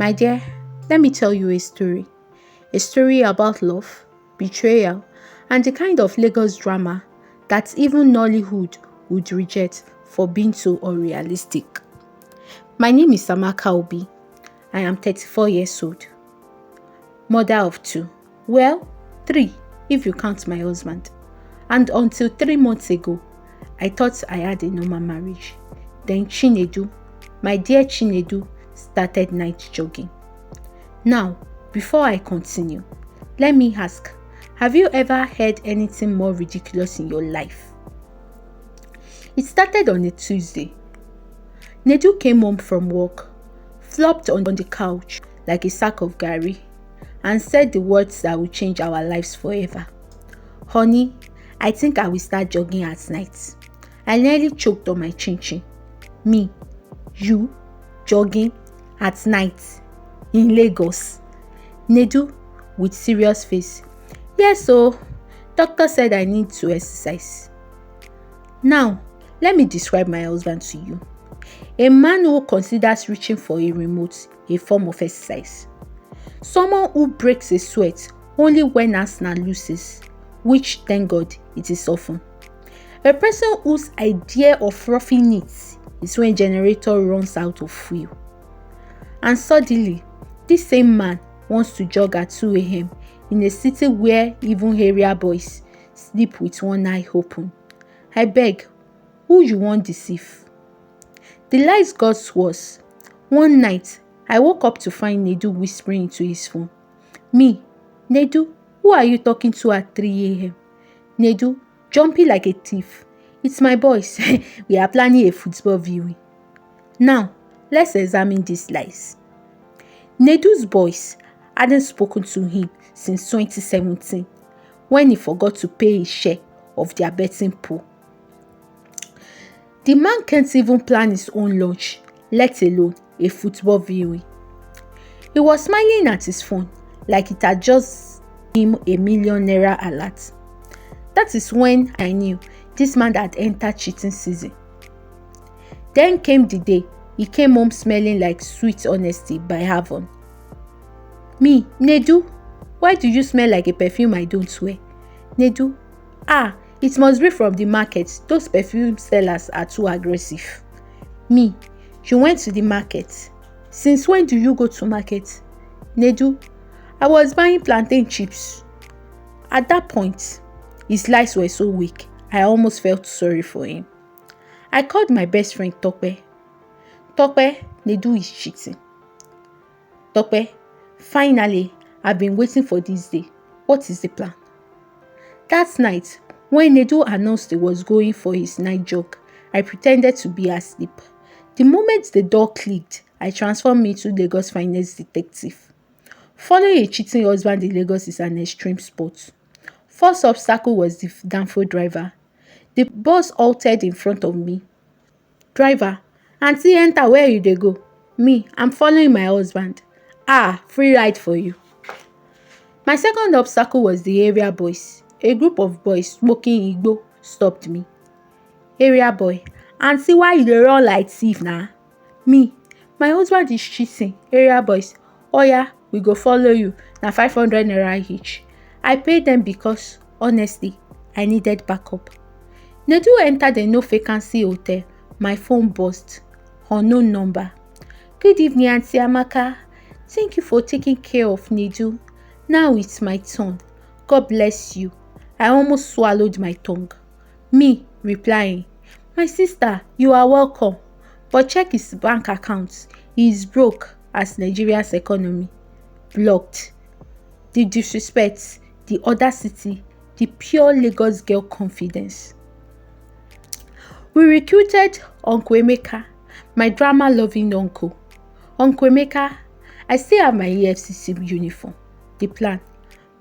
My dear, let me tell you a story. A story about love, betrayal, and the kind of Lagos drama that even Nollywood would reject for being so unrealistic. My name is AMAKA'S. I am 34 years old. Mother of two. Well, three if you count my husband. And until 3 months ago, I thought I had a normal marriage. Then Chinedu, my dear Chinedu, started night jogging. Now, before I continue, let me ask, have you ever heard anything more ridiculous in your life? It started on a Tuesday. Nedu came home from work, flopped on the couch like a sack of gari, and said the words that will change our lives forever. Honey, I think I will start jogging at night. I nearly choked on my chin-chin. Me, you, jogging at night in Lagos. Nedu with serious face. Yes, so doctor said I need to exercise. Now, let me describe my husband to you. A man who considers reaching for a remote a form of exercise. Someone who breaks a sweat only when Arsenal loses, which thank God it is often. A person whose idea of roughing it is when generator runs out of fuel. And suddenly, this same man wants to jog at 2 a.m. in a city where even area boys sleep with one eye open. I beg, who you want deceive? The lies got worse. One night, I woke up to find Nedu whispering into his phone. Me, Nedu, who are you talking to at 3 a.m? Nedu, jumping like a thief. It's my boys. We are planning a football viewing. Now, let's examine these lies. Nedu's boys hadn't spoken to him since 2017 when he forgot to pay his share of their betting pool. The man can't even plan his own lunch, let alone a football viewing. He was smiling at his phone like it had just given him a 1 million naira alert. That is when I knew this man had entered cheating season. Then came the day he came home smelling like sweet honesty by heaven. Me, Nedu, why do you smell like a perfume I don't wear? Nedu, it must be from the market. Those perfume sellers are too aggressive. Me, you went to the market. Since when do you go to market? Nedu, I was buying plantain chips. At that point, his lies were so weak, I almost felt sorry for him. I called my best friend Tope. Tope, Nedu is cheating. Tope, finally, I've been waiting for this day. What is the plan? That night, when Nedu announced he was going for his night jog, I pretended to be asleep. The moment the door clicked, I transformed me into Lagos' finest detective. Following a cheating husband in Lagos is an extreme sport. First obstacle was the danfo driver. The bus halted in front of me. Driver, aunty enter, where you dey go? Me, I'm following my husband. Free ride for you. My second obstacle was the area boys. A group of boys smoking igbo stopped me. Area boy, aunty, why you dey run like thief na? Me, my husband is cheating. Area boys, oya, we go follow you. Na 500 naira each. I paid them because, honestly, I needed backup. Nedu entered a no vacancy hotel. My phone buzzed. Unknown number. Good evening, Auntie Amaka. Thank you for taking care of Nedu. Now it's my turn. God bless you. I almost swallowed my tongue. Me replying, my sister, you are welcome. But check his bank account. He is broke as Nigeria's economy. Blocked. The disrespect, the audacity, the pure Lagos girl confidence. We recruited Uncle Emeka, my drama-loving uncle. Uncle Emeka, I still have my EFCC uniform. The plan,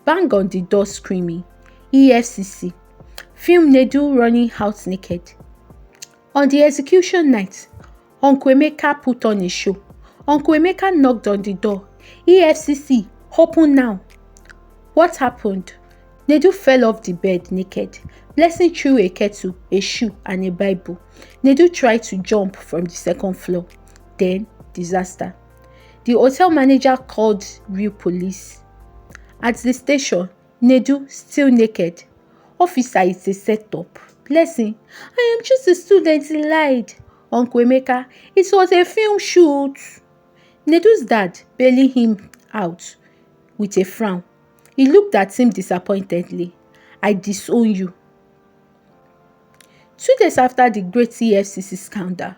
bang on the door screaming, EFCC. Film Nedu running out naked. On the execution night, Uncle Emeka put on a show. Uncle Emeka knocked on the door. EFCC, open now. What happened? Nedu fell off the bed naked, blessing through a kettle, a shoe, and a Bible. Nedu tried to jump from the second floor. Then, disaster. The hotel manager called real police. At the station, Nedu, still naked. Officer, it's a setup. Blessing, I am just a student, he lied. Uncle Emeka, it was a film shoot. Nedu's dad bailing him out with a frown. He looked at him disappointedly. I disown you. 2 days after the great EFCC scandal,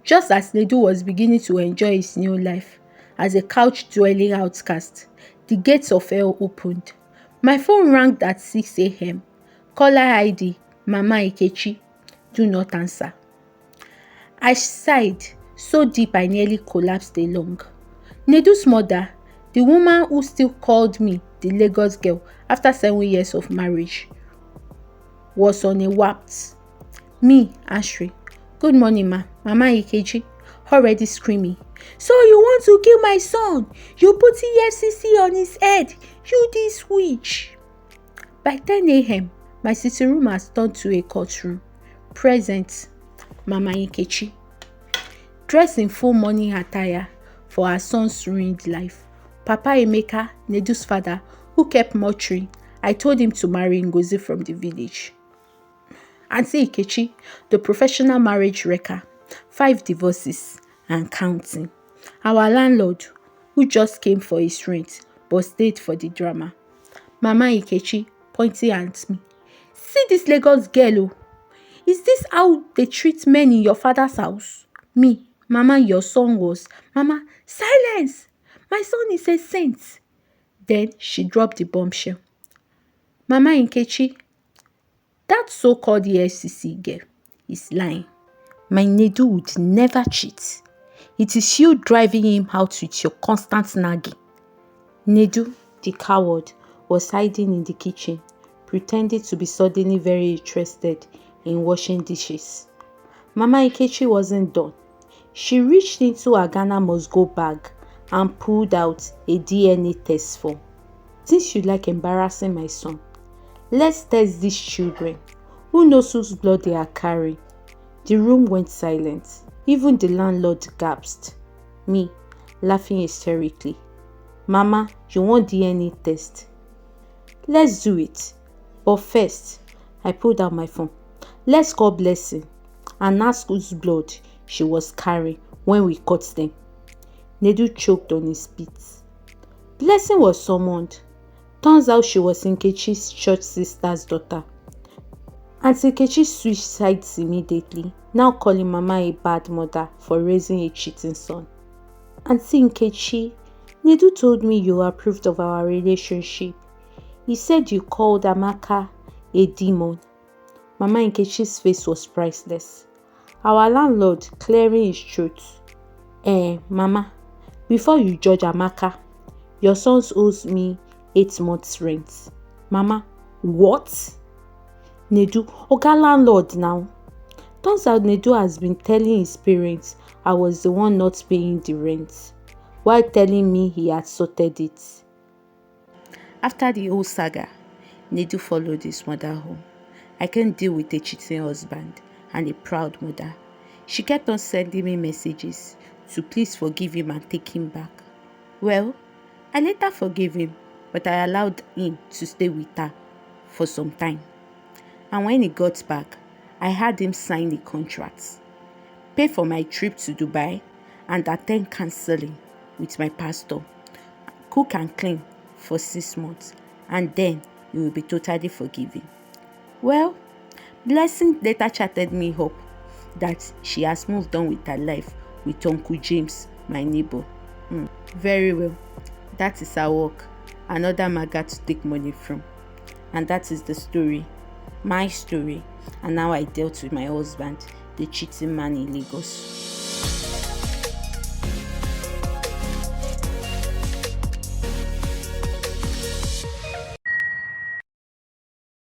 just as Nedu was beginning to enjoy his new life as a couch-dwelling outcast, the gates of hell opened. My phone rang at 6 a.m. Caller ID, Mama Nkechi. Do not answer. I sighed so deep I nearly collapsed along. Nedu's mother, the woman who still called me the Lagos girl after 7 years of marriage, was on a waft. Me, Ashri. Good morning, ma. Mama Nkechi. Already screaming. So you want to kill my son? You put EFCC on his head. You this witch. By 10 a.m., my sitting room has turned to a courtroom. Present, Mama Nkechi. Dressed in full morning attire for her son's ruined life. Papa Emeka, Nedu's father, who kept muttering, I told him to marry Ngozi from the village. Auntie Nkechi, the professional marriage wrecker, 5 divorces and counting. Our landlord, who just came for his rent but stayed for the drama. Mama Nkechi, pointing at me. See this Lagos girl, oh. Is this how they treat men in your father's house? Me, Mama, your son was. Mama, silence! My son is a saint. Then she dropped the bombshell. Mama Nkechi, that so-called EFCC girl is lying. My Nedu would never cheat. It is you driving him out with your constant nagging. Nedu, the coward, was hiding in the kitchen, pretending to be suddenly very interested in washing dishes. Mama Nkechi wasn't done. She reached into her Ghana must-go bag and pulled out a DNA test form. Since you like embarrassing my son, let's test these children. Who knows whose blood they are carrying? The room went silent. Even the landlord gasped. Me, laughing hysterically. Mama, you want DNA test? Let's do it. But first, I pulled out my phone. Let's call Blessing and ask whose blood she was carrying when we caught them. Nedu choked on his spit. Blessing was summoned. Turns out she was Nkechi's church sister's daughter. Auntie Nkechi switched sides immediately, now calling Mama a bad mother for raising a cheating son. Auntie Nkechi, Nedu told me you approved of our relationship. He said you called Amaka a demon. Mama Nkechi's face was priceless. Our landlord clearing his throat. Mama, before you judge Amaka, your son owes me 8 months' rent. Mama, what? Nedu, Oga landlord now. Turns out Nedu has been telling his parents I was the one not paying the rent, while telling me he had sorted it. After the whole saga, Nedu followed his mother home. I couldn't deal with a cheating husband and a proud mother. She kept on sending me messages to please forgive him and take him back. Well, I later forgave him, but I allowed him to stay with her for some time. And when he got back, I had him sign a contract, pay for my trip to Dubai, and attend counseling with my pastor, cook and clean for 6 months, and then he will be totally forgiven. Well, Blessing later chatted me up that she has moved on with her life with Uncle James, my neighbor. Very well. That is her work. Another maga to take money from. And that is the story. My story. And how I dealt with my husband, the cheating man in Lagos.